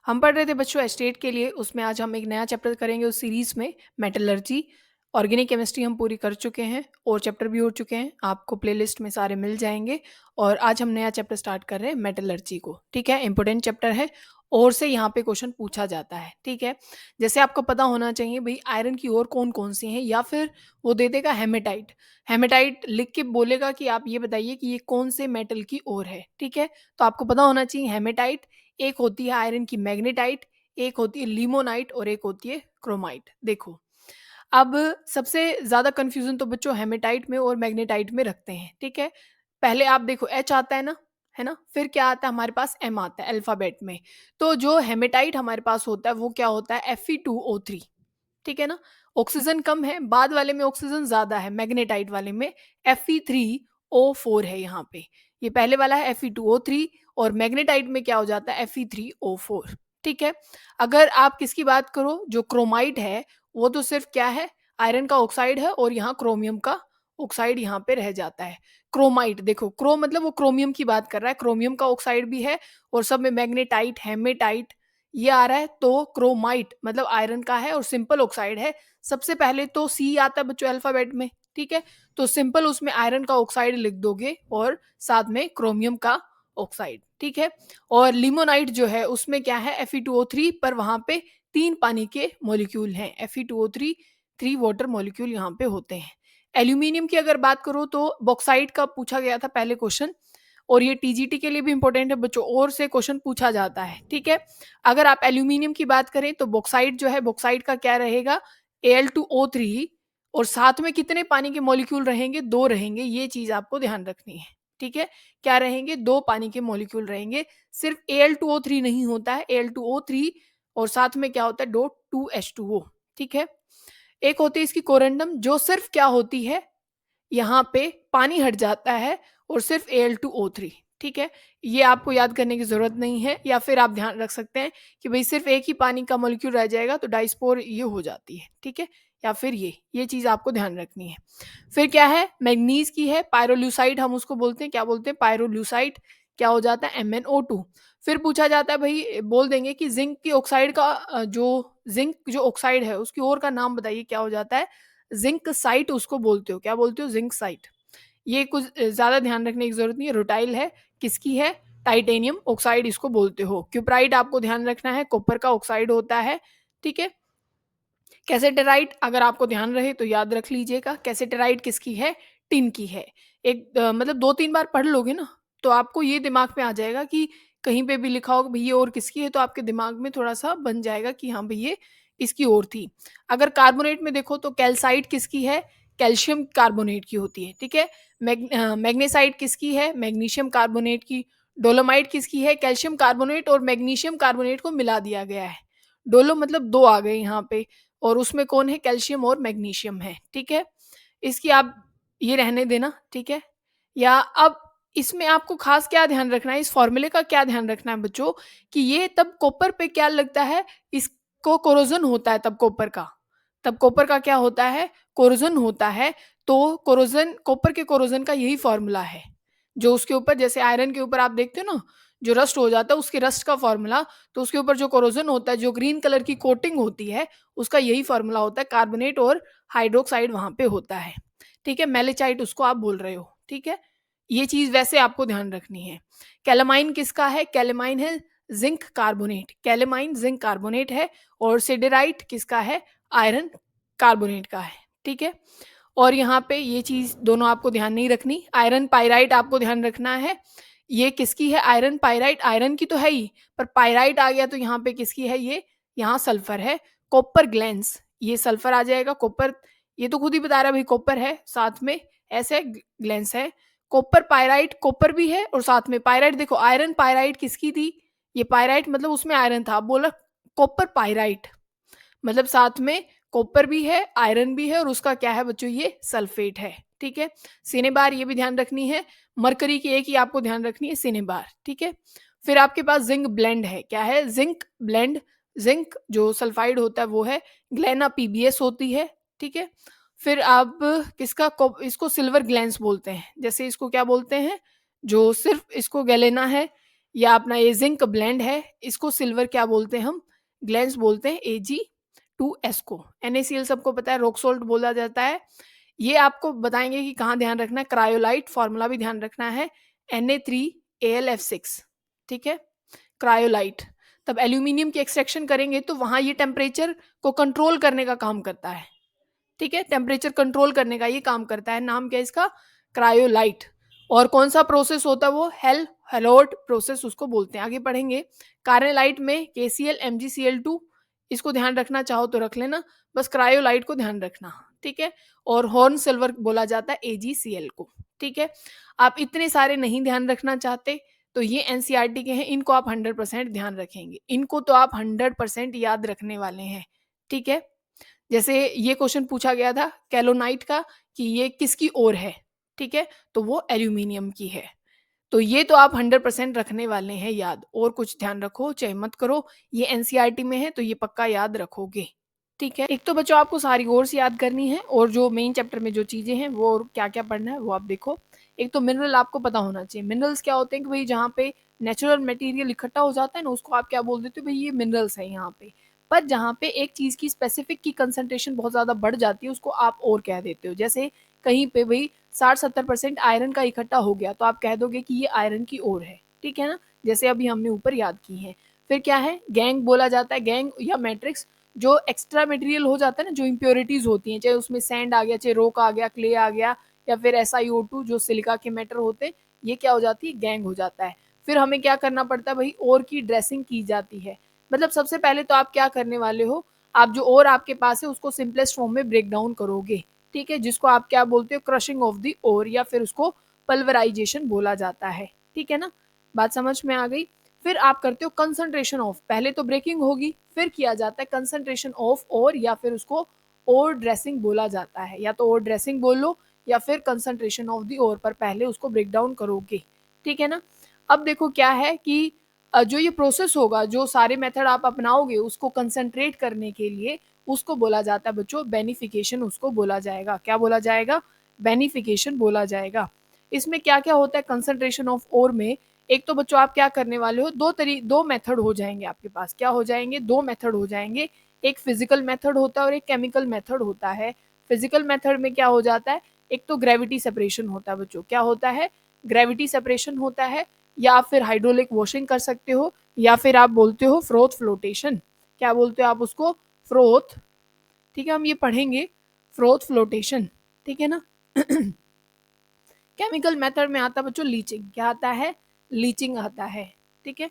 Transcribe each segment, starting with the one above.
हम पढ़ रहे थे बच्चों एस्टेट के लिए, उसमें आज हम एक नया चैप्टर करेंगे उस सीरीज में, मेटलर्जी। ऑर्गेनिक केमिस्ट्री हम पूरी कर चुके हैं और चैप्टर भी हो चुके हैं, आपको प्लेलिस्ट में सारे मिल जाएंगे। और आज हम नया चैप्टर स्टार्ट कर रहे हैं मेटलर्जी को, ठीक है। इंपॉर्टेंट चैप्टर है और से यहाँ पे क्वेश्चन पूछा जाता है, ठीक है। जैसे आपको पता होना चाहिए भाई आयरन की और कौन कौन सी हैं, या फिर वो दे देगा हेमेटाइट। हेमेटाइट लिख के बोलेगा कि आप ये बताइए कि ये कौन से मेटल की ओर है, ठीक है। तो आपको पता होना चाहिए हेमेटाइट, एक होती है आयरन की मैग्नेटाइट, एक होती है लिमोनाइट और एक होती है क्रोमाइट। देखो, अब सबसे ज्यादा कंफ्यूजन तो बच्चों हेमेटाइट में और मैग्नेटाइट में रखते हैं, ठीक है। पहले आप देखो एच आता है ना, फिर क्या आता है हमारे पास, एम आता है अल्फाबेट में। तो जो हेमेटाइट हमारे पास होता है वो क्या होता है, Fe2O3, ठीक है ना। ऑक्सीजन कम है, बाद वाले में ऑक्सीजन ज्यादा है, मैग्नेटाइट वाले में Fe3O4 है यहाँ पे। ये पहले वाला है Fe2O3 और मैग्नेटाइट में क्या हो जाता है Fe3O4, ठीक है। अगर आप किसकी बात करो, जो क्रोमाइट है वो तो सिर्फ क्या है, आयरन का ऑक्साइड है और यहाँ क्रोमियम का ऑक्साइड यहाँ पे रह जाता है। क्रोमाइट देखो, क्रो मतलब वो क्रोमियम की बात कर रहा है, क्रोमियम का ऑक्साइड भी है और सब में मैग्नेटाइट हेमेटाइट ये आ रहा है। तो क्रोमाइट मतलब आयरन का है और सिंपल ऑक्साइड है। सबसे पहले तो सी आता है बच्चों अल्फाबेट में, ठीक है। तो सिंपल उसमें आयरन का ऑक्साइड लिख दोगे और साथ में क्रोमियम का ऑक्साइड, ठीक है। और लिमोनाइट जो है उसमें क्या है Fe2O3, पर वहां पे 3 पानी के मॉलिक्यूल हैं, Fe2O3 3 वाटर मॉलिक्यूल यहाँ पे होते हैं। एल्यूमिनियम की अगर बात करो तो बॉक्साइट का पूछा गया था पहले क्वेश्चन, और ये टीजीटी के लिए भी इंपॉर्टेंट है बच्चों, और से क्वेश्चन पूछा जाता है, ठीक है। अगर आप एल्यूमिनियम की बात करें तो बॉक्साइट जो है, बॉक्साइट का क्या रहेगा, Al2O3, और साथ में कितने पानी के मॉलिक्यूल रहेंगे, 2 रहेंगे। ये चीज आपको ध्यान रखनी है, ठीक है। क्या रहेंगे, 2 पानी के मॉलिक्यूल रहेंगे। सिर्फ Al2O3 नहीं होता है, Al2O3 और साथ में क्या होता है, दो 2H2O, ठीक है। एक होती है इसकी कोरेंडम, जो सिर्फ क्या होती है, यहाँ पे पानी हट जाता है और सिर्फ Al2O3, ठीक है। ये आपको याद करने की जरूरत नहीं है, या फिर आप ध्यान रख सकते हैं कि भाई सिर्फ एक ही पानी का मॉलिक्यूल रह जाएगा तो डाइस्पोर ये हो जाती है, ठीक है। या फिर ये चीज आपको ध्यान रखनी है। फिर क्या है, मैग्नीज की है पायरोल्यूसाइड, हम उसको बोलते हैं, क्या बोलते हैं, पायरोल्यूसाइड। क्या हो जाता है MnO2। फिर पूछा जाता है भाई, बोल देंगे कि जिंक की ऑक्साइड का जो जिंक जो ऑक्साइड है उसकी और का नाम बताइए, क्या हो जाता है, जिंक साइट उसको बोलते हो, क्या बोलते हो, जिंक साइट। ये कुछ ज्यादा ध्यान रखने की जरूरत नहीं है। रोटाइल है, किसकी है, टाइटेनियम ऑक्साइड इसको बोलते हो। क्यूप्राइट आपको ध्यान रखना है, कॉपर का ऑक्साइड होता है, ठीक है। कैसेटेराइट अगर आपको ध्यान रहे तो याद रख लीजिएगा, कैसेटेराइट किसकी है, टिन की है। एक मतलब 2-3 बार पढ़ लोगे ना तो आपको ये दिमाग में आ जाएगा कि कहीं पे भी लिखा होगा भाई ये और किसकी है, तो आपके दिमाग में थोड़ा सा बन जाएगा कि हाँ भाई ये इसकी और थी। अगर कार्बोनेट में देखो तो कैल्साइट किसकी है, कैल्शियम कार्बोनेट की होती है, ठीक है। मैग्नेसाइट किसकी है, मैग्नीशियम कार्बोनेट की। डोलोमाइट किसकी है, कैल्शियम कार्बोनेट और मैग्नीशियम कार्बोनेट को मिला दिया गया है। डोलो मतलब 2 आ गए यहाँ पे, और उसमें कौन है, कैल्शियम और मैग्नीशियम है, ठीक है। इसकी आप ये रहने देना, ठीक है। या अब इसमें आपको खास क्या ध्यान रखना है, इस फॉर्मूले का क्या ध्यान रखना है बच्चों, कि ये तब कॉपर पे क्या लगता है, इसको कोरोजन होता है तब कॉपर का, तब कॉपर का क्या होता है, कोरोजन होता है। तो कोरोजन, कॉपर के कोरोजन का यही फॉर्मूला है, जो उसके ऊपर जैसे आयरन के ऊपर आप देखते हो ना, जो रस्ट हो जाता है उसके रस्ट का फॉर्मूला, तो उसके ऊपर जो कोरोजन होता है, जो ग्रीन कलर की कोटिंग होती है, उसका यही फॉर्मूला होता है, कार्बोनेट और हाइड्रोक्साइड वहां पे होता है, ठीक है। मेलेचाइट उसको आप बोल रहे हो, ठीक है। ये चीज वैसे आपको ध्यान रखनी है। कैलेमाइन किसका है, कैलेमाइन है zinc carbonate, calamine zinc carbonate है। और सिडेराइट किसका है, आयरन कार्बोनेट का है, ठीक है। और यहाँ पे ये चीज दोनों आपको ध्यान नहीं रखनी। आयरन पाइराइट आपको ध्यान रखना है, ये किसकी है, आयरन पाइराइट, आयरन की तो है ही, पर पाइराइट आ गया तो यहाँ पे किसकी है, ये यहाँ सल्फर है। कॉपर ग्लैंस, ये सल्फर आ जाएगा, कॉपर ये तो खुद ही बता रहा है भाई कॉपर है, साथ में ऐसे ग्लैंस है। कॉपर पाइराइट, कॉपर भी है और साथ में पाइराइट। देखो आयरन पाइराइट किसकी थी, ये पाइराइट मतलब उसमें आयरन था, बोला कॉपर पाइराइट, मतलब साथ में कॉपर भी है, आयरन भी है, और उसका क्या है बच्चों, ये सल्फेट है, ठीक है। सिनेबार ये भी ध्यान रखनी है। मरकरी की एक ही आपको ध्यान रखनी है, सिनेबार, ठीक है। फिर आपके पास जिंक ब्लेंड है, क्या है, जिंक ब्लेंड। जिंक जो सल्फाइड होता है वो है ग्लेना PbS होती है, ठीक है। फिर आप किसका इसको सिल्वर ग्लैंस बोलते हैं, जैसे इसको क्या बोलते हैं, जो सिर्फ इसको गैलेना है, या अपना ये जिंक ब्लेंड है, इसको सिल्वर क्या बोलते हैं हम, ग्लेंस बोलते हैं, Ag2S को। NaCl सबको पता है, रॉक सोल्ट बोला जाता है। ये आपको बताएंगे कि कहाँ ध्यान रखना है, क्रायोलाइट फॉर्मूला भी ध्यान रखना है, Na3AlF6, ठीक है, क्रायोलाइट। तब एल्यूमिनियम की एक्सट्रैक्शन करेंगे तो वहां ये टेम्परेचर को कंट्रोल करने का काम करता है, ठीक है, टेम्परेचर कंट्रोल करने का ये काम करता है। नाम क्या है इसका, क्रायोलाइट। और कौन सा प्रोसेस होता है वो, हेलोड प्रोसेस उसको बोलते हैं। आगे पढ़ेंगे। कार्नेलाइट में KCl MgCl2, इसको ध्यान रखना चाहो तो रख लेना, बस क्रायोलाइट को ध्यान रखना, ठीक है। और हॉर्न सिल्वर बोला जाता है AgCl को, ठीक है। आप इतने सारे नहीं ध्यान रखना चाहते तो ये NCERT के हैं, इनको आप 100% ध्यान रखेंगे, इनको तो आप 100% याद रखने वाले हैं, ठीक है। जैसे ये क्वेश्चन पूछा गया था कैलोनाइट का कि ये किसकी ओर है, ठीक है, तो वो एल्यूमिनियम की है। तो ये तो आप 100% रखने वाले हैं याद, और कुछ ध्यान रखो चाहे मत करो, ये एनसीईआरटी में है तो ये पक्का याद रखोगे, ठीक है। एक तो बच्चों आपको सारी ओर से याद करनी है, और जो मेन चैप्टर में जो चीजें हैं वो क्या क्या पढ़ना है वो आप देखो। एक तो मिनरल आपको पता होना चाहिए। मिनरल्स क्या होते हैं कि भाई जहाँ पे नेचुरल मटेरियल इकट्ठा हो जाता है ना, उसको आप क्या बोल देते हो, भाई ये मिनरल्स है यहाँ पे। पर जहाँ पे एक चीज की स्पेसिफिक की कंसंट्रेशन बहुत ज्यादा बढ़ जाती है, उसको आप और कह देते हो। जैसे कहीं पे भाई 60-70% आयरन का इकट्ठा हो गया तो आप कह दोगे कि ये आयरन की ओर है, ठीक है ना, जैसे अभी हमने ऊपर याद की है। फिर क्या है, गैंग बोला जाता है, गैंग या मैट्रिक्स, जो एक्स्ट्रा मटेरियल हो जाता है ना, जो इम्प्योरिटीज होती हैं, चाहे उसमें सैंड आ गया, चाहे रोक आ गया, क्ले आ गया, या फिर SiO2 जो सिलिका के मैटर होते हैं, ये क्या हो जाती है, गैंग हो जाता है। फिर हमें क्या करना पड़ता है भाई, ओर की ड्रेसिंग की जाती है। मतलब सबसे पहले तो आप क्या करने वाले हो, आप जो ओर आपके पास है उसको सिंपलेस्ट फॉर्म में ब्रेक डाउन करोगे, ठीक है, जिसको आप क्या बोलते हो, क्रशिंग ऑफ द ओर, या फिर उसको पल्वराइजेशन बोला जाता है, ठीक है ना, बात समझ में आ गई। फिर आप करते हो कंसंट्रेशन ऑफ, पहले तो ब्रेकिंग होगी, फिर किया जाता है कंसंट्रेशन ऑफ ओर, या फिर उसको ओर ड्रेसिंग बोला जाता है। या तो ओर ड्रेसिंग बोल लो या फिर कंसंट्रेशन ऑफ द ओर, पर पहले उसको ब्रेक डाउन करोगे, ठीक है ना। अब देखो क्या है कि जो ये प्रोसेस होगा, जो सारे मेथड आप अपनाओगे उसको कंसंट्रेट करने के लिए, उसको बोला जाता है बच्चों बेनिफिकेशन, उसको बोला जाएगा, क्या बोला जाएगा, बेनिफिकेशन बोला जाएगा। इसमें क्या क्या होता है कंसंट्रेशन ऑफ ओर में, एक तो बच्चों आप क्या करने वाले हो, दो मेथड हो जाएंगे आपके पास, क्या हो जाएंगे, दो मेथड हो जाएंगे। एक फिजिकल मेथड होता है और एक केमिकल मेथड होता है। फिजिकल मेथड में क्या हो जाता है, एक तो ग्रेविटी सेपरेशन होता है बच्चों, क्या होता है, ग्रेविटी सेपरेशन होता है, या फिर हाइड्रोलिक वॉशिंग कर सकते हो, या फिर आप बोलते हो फ्रोथ फ्लोटेशन, क्या बोलते हो आप उसको, फ्रोथ, ठीक है, हम ये पढ़ेंगे फ्रोथ फ्लोटेशन, ठीक है ना। केमिकल मेथड में आता है बच्चों लीचिंग, क्या आता है, लीचिंग आता है, ठीक है,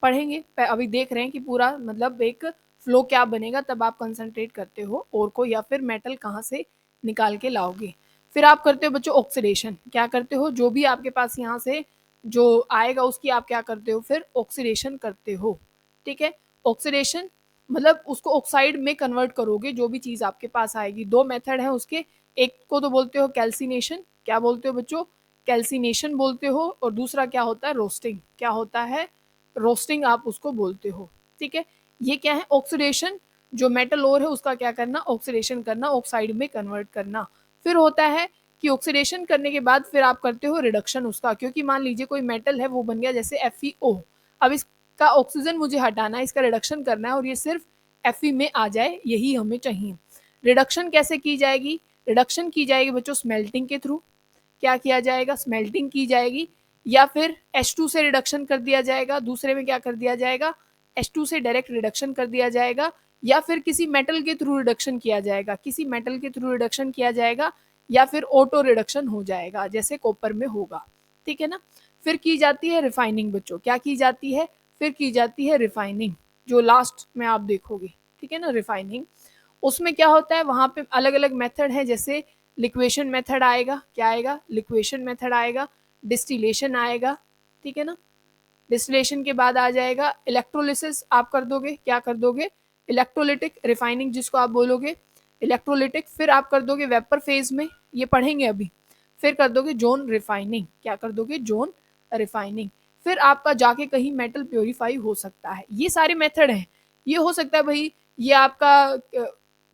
पढ़ेंगे। अभी देख रहे हैं कि पूरा मतलब एक फ्लो क्या बनेगा, तब आप कंसंट्रेट करते हो और को, या फिर मेटल कहाँ से निकाल के लाओगे। फिर आप करते हो बच्चों ऑक्सीडेशन, क्या करते हो, जो भी आपके पास यहाँ से जो आएगा उसकी आप क्या करते हो, फिर ऑक्सीडेशन करते हो, ठीक है। ऑक्सीडेशन मतलब उसको ऑक्साइड में कन्वर्ट करोगे, जो भी चीज़ आपके पास आएगी। दो मेथड है उसके, एक को तो बोलते हो कैल्सिनेशन, क्या बोलते हो बच्चों, कैल्सिनेशन बोलते हो, और दूसरा क्या होता है, रोस्टिंग, क्या होता है, रोस्टिंग आप उसको बोलते हो, ठीक है। ये क्या है, ऑक्सीडेशन, जो मेटल ओर है उसका क्या करना, ऑक्सीडेशन करना, ऑक्साइड में कन्वर्ट करना। फिर होता है कि ऑक्सीडेशन करने के बाद फिर आप करते हो रिडक्शन उसका, क्योंकि मान लीजिए कोई मेटल है वो बन गया जैसे FeO, अब इसका ऑक्सीजन मुझे हटाना है, इसका रिडक्शन करना है, और ये सिर्फ Fe में आ जाए, यही हमें चाहिए। रिडक्शन कैसे की जाएगी, रिडक्शन की जाएगी बच्चों स्मेल्टिंग के थ्रू, क्या किया जाएगा, स्मेल्टिंग की जाएगी, या फिर H2 से रिडक्शन कर दिया जाएगा, दूसरे में क्या कर दिया जाएगा, H2 से डायरेक्ट रिडक्शन कर दिया जाएगा, या फिर किसी मेटल के थ्रू रिडक्शन किया जाएगा, किसी मेटल के थ्रू रिडक्शन किया जाएगा, या फिर ऑटो रिडक्शन हो जाएगा जैसे कॉपर में होगा, ठीक है ना। फिर की जाती है रिफाइनिंग बच्चों, क्या की जाती है, फिर की जाती है रिफाइनिंग, जो लास्ट में आप देखोगे, ठीक है ना, रिफाइनिंग। उसमें क्या होता है, वहां पे अलग अलग मेथड है, जैसे लिक्वेशन मेथड आएगा, क्या आएगा, लिक्वेशन मेथड आएगा, डिस्टिलेशन आएगा, ठीक है ना। डिस्टिलेशन के बाद आ जाएगा इलेक्ट्रोलिसिस, आप कर दोगे, क्या कर दोगे, इलेक्ट्रोलिटिक रिफाइनिंग जिसको आप बोलोगे, इलेक्ट्रोलिटिक। फिर आप कर दोगे वेपर फेज में, ये पढ़ेंगे अभी। फिर कर दोगे जोन रिफाइनिंग, क्या कर दोगे, जोन रिफाइनिंग। फिर आपका जाके कहीं मेटल प्योरीफाई हो सकता है। ये सारे मेथड हैं। ये हो सकता है भाई ये आपका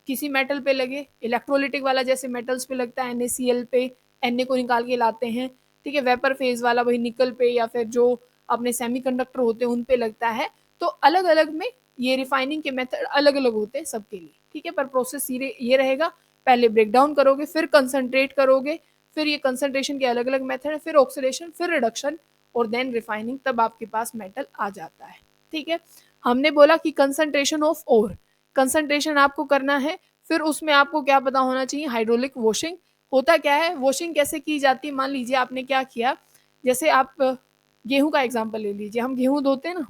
किसी मेटल पे लगे, इलेक्ट्रोलिटिक वाला जैसे मेटल्स पे लगता है, NaCl पे Na को निकाल के लाते हैं, ठीक है। वेपर फेज वाला वही निकल पे, या फिर जो अपने सेमीकंडक्टर होते हैं उन पे लगता है। तो अलग अलग में ये रिफाइनिंग के मेथड अलग अलग होते हैं सबके लिए, ठीक है। पर प्रोसेस ये रहेगा, पहले ब्रेक डाउन करोगे, फिर कंसंट्रेट करोगे, फिर ये कंसंट्रेशन के अलग अलग मेथड है, फिर ऑक्सीडेशन, फिर रिडक्शन और देन रिफाइनिंग, तब आपके पास मेटल आ जाता है, ठीक है। हमने बोला कि कंसंट्रेशन ऑफ ओर, कंसंट्रेशन आपको करना है, फिर उसमें आपको क्या पता होना चाहिए, हाइड्रोलिक वॉशिंग। होता क्या है, वॉशिंग कैसे की जाती है, मान लीजिए आपने क्या किया, जैसे आप गेहूं का एग्जाम्पल ले लीजिए, हम गेहूं धोते हैं ना,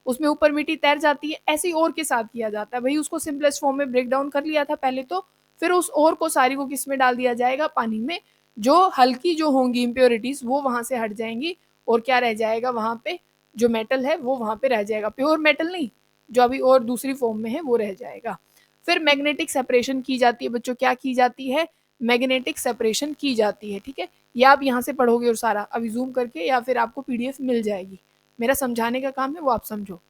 उसमें ऊपर मिट्टी तैर जाती है, ऐसे ही और के साथ किया जाता है भाई। उसको सिंपलेस्ट फॉर्म में ब्रेक डाउन कर लिया था पहले तो, फिर उस और को सारी को किस में डाल दिया जाएगा, पानी में। जो हल्की जो होंगी इम्प्योरिटीज वो वहां से हट जाएंगी, और क्या रह जाएगा वहां पे, जो मेटल है वो वहां पे रह जाएगा, प्योर मेटल नहीं, जो अभी और दूसरी फॉर्म में है वो रह जाएगा। फिर मैग्नेटिक सेपरेशन की जाती है बच्चों, क्या की जाती है, मैग्नेटिक सेपरेशन की जाती है, ठीक है। या आप यहाँ से पढ़ोगे और सारा अभी जूम करके, या फिर आपको पीडीएफ मिल जाएगी, मेरा समझाने का काम है वो आप समझो।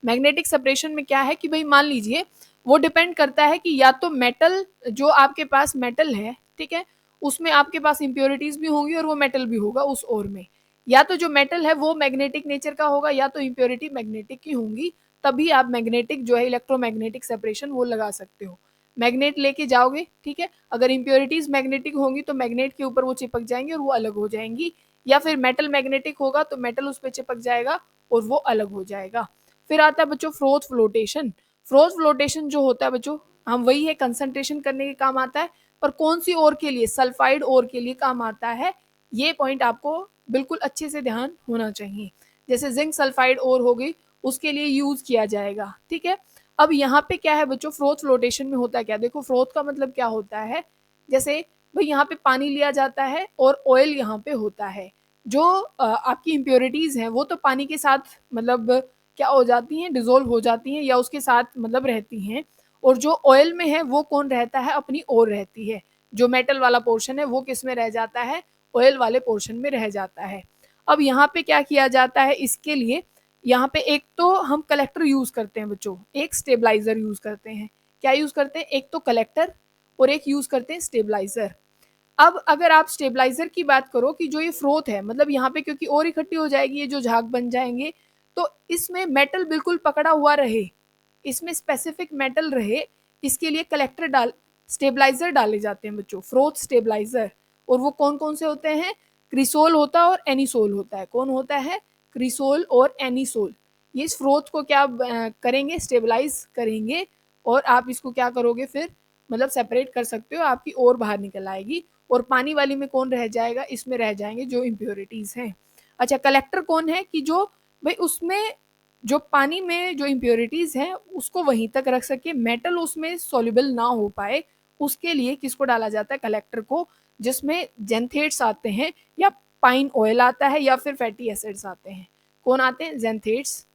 मैग्नेटिक सेपरेशन में क्या है कि भाई मान लीजिए, वो डिपेंड करता है कि या तो मेटल, जो आपके पास मेटल है, ठीक है, उसमें आपके पास इंप्योरिटीज भी होंगी और वो मेटल भी होगा उस ओर में, या तो जो मेटल है वो मैग्नेटिक नेचर का होगा, या तो इंप्योरिटी मैग्नेटिक की होंगी, तभी आप मैग्नेटिक जो है इलेक्ट्रोमैग्नेटिक सेपरेशन वो लगा सकते हो। मैग्नेट लेके जाओगे, ठीक है, अगर इंप्योरिटीज मैग्नेटिक होंगी तो मैग्नेट के ऊपर वो चिपक जाएंगी और वो अलग हो जाएंगी, या फिर मेटल मैग्नेटिक होगा तो मेटल उस पर चिपक जाएगा और वो अलग हो जाएगा। फिर आता है बच्चों फ्रोथ फ्लोटेशन। फ्रोथ फ्लोटेशन जो होता है बच्चों, हम वही है, कंसंट्रेशन करने के काम आता है, पर कौन सी ओर के लिए, सल्फाइड ओर के लिए काम आता है। ये पॉइंट आपको बिल्कुल अच्छे से ध्यान होना चाहिए। जैसे जिंक सल्फाइड ओर हो गई, उसके लिए यूज किया जाएगा, ठीक है। अब यहाँ पे क्या है बच्चों, फ्रोथ फ्लोटेशन में होता है क्या, देखो फ्रोथ का मतलब क्या होता है, जैसे भाई यहाँ पे पानी लिया जाता है और ऑयल यहाँ पे होता है, जो आपकी इम्प्योरिटीज हैं वो तो पानी के साथ मतलब क्या हो जाती हैं, डिजोल्व हो जाती हैं, या उसके साथ मतलब रहती हैं। और जो ऑयल में है वो कौन रहता है, अपनी ओर रहती है। जो मेटल वाला पोर्शन है वो किस में रह जाता है, ऑयल वाले पोर्शन में रह जाता है। अब यहाँ पे क्या किया जाता है, इसके लिए यहाँ पे एक तो हम कलेक्टर यूज करते हैं बच्चों, एक स्टेबलाइजर यूज करते हैं। क्या यूज करते हैं, एक तो कलेक्टर और एक यूज करते हैं स्टेबलाइजर। अब अगर आप स्टेबलाइजर की बात करो कि जो ये फ्रोथ है, मतलब यहाँ पे क्योंकि और इकट्ठी हो जाएगी, ये जो झाग बन जाएंगे, तो इसमें मेटल बिल्कुल पकड़ा हुआ रहे, इसमें स्पेसिफिक मेटल रहे, इसके लिए कलेक्टर स्टेबलाइजर डाले जाते हैं बच्चों, फ्रोथ स्टेबलाइजर। और वो कौन कौन से होते हैं, क्रिसोल होता है और एनिसोल होता है। कौन होता है, क्रिसोल और एनिसोल। ये इस फ्रोथ को क्या करेंगे, स्टेबलाइज करेंगे, और आप इसको क्या करोगे फिर, मतलब सेपरेट कर सकते हो, आपकी और बाहर निकल आएगी। और पानी वाली में कौन रह जाएगा, इसमें रह जाएंगे जो इम्प्योरिटीज हैं। अच्छा, कलेक्टर कौन है कि जो भाई उसमें जो पानी में जो इम्प्योरिटीज हैं उसको वहीं तक रख सके, मेटल उसमें सॉल्युबल ना हो पाए, उसके लिए किसको डाला जाता है, कलेक्टर को, जिसमें जेंथेट्स आते हैं, या पाइन ऑयल आता है, या फिर फैटी एसिड्स आते हैं। कौन आते हैं, जेंथेट्स,